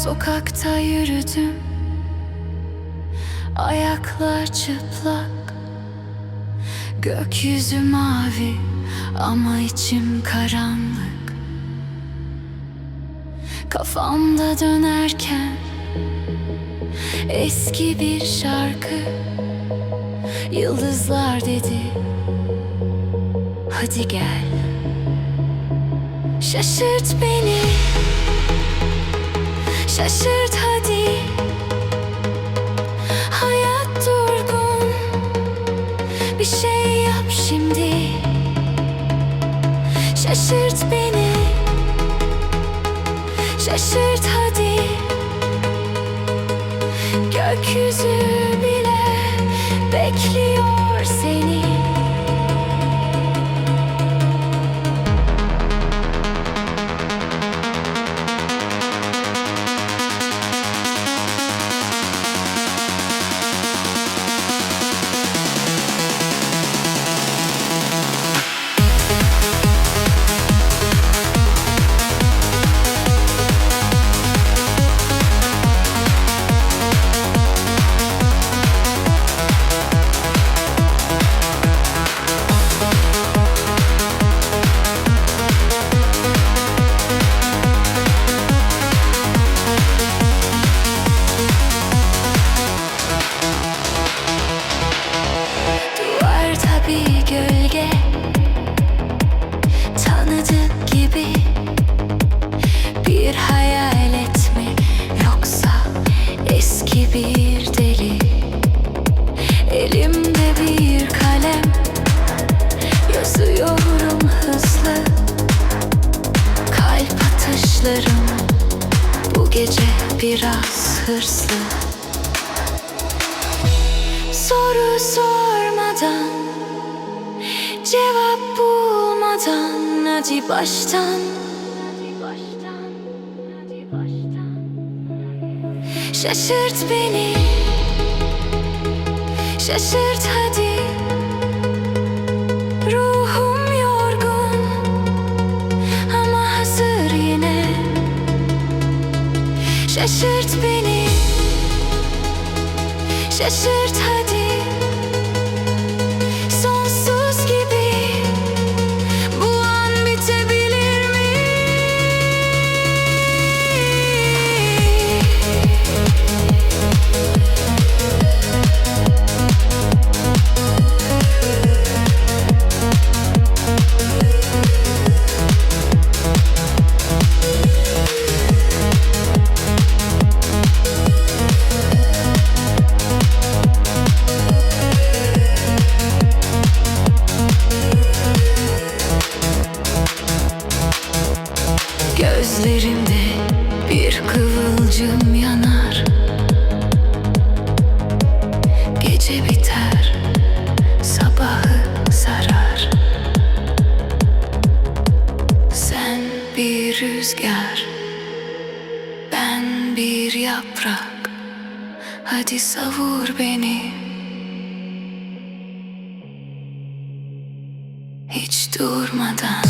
Sokakta yürüdüm, ayaklar çıplak. Gökyüzü mavi ama içim karanlık. Kafamda dönerken eski bir şarkı. Yıldızlar dedi, hadi gel. Şaşırt beni, şaşırt hadi. Hayat durgun, bir şey yap şimdi. Şaşırt beni, şaşırt hadi. Gökyüzü bile bekliyor seni. Tanıdık gibi bir hayalet mi, yoksa eski bir deli? Elimde bir kalem, yazıyorum hızlı. Kalp atışlarım bu gece biraz hırslı. Soru sormadan, cevap bulmadan, hadi baştan. Şaşırt beni, şaşırt hadi. Ruhum yorgun ama hazır yine. Şaşırt beni, şaşırt hadi. Sonsuz gibi bu an bitebilir mi? Gözlerimde bir kıvılcım yanar. Gece biter, sabahı sarar. Sen bir rüzgar, ben bir yaprak. Hadi savur beni, hiç durmadan.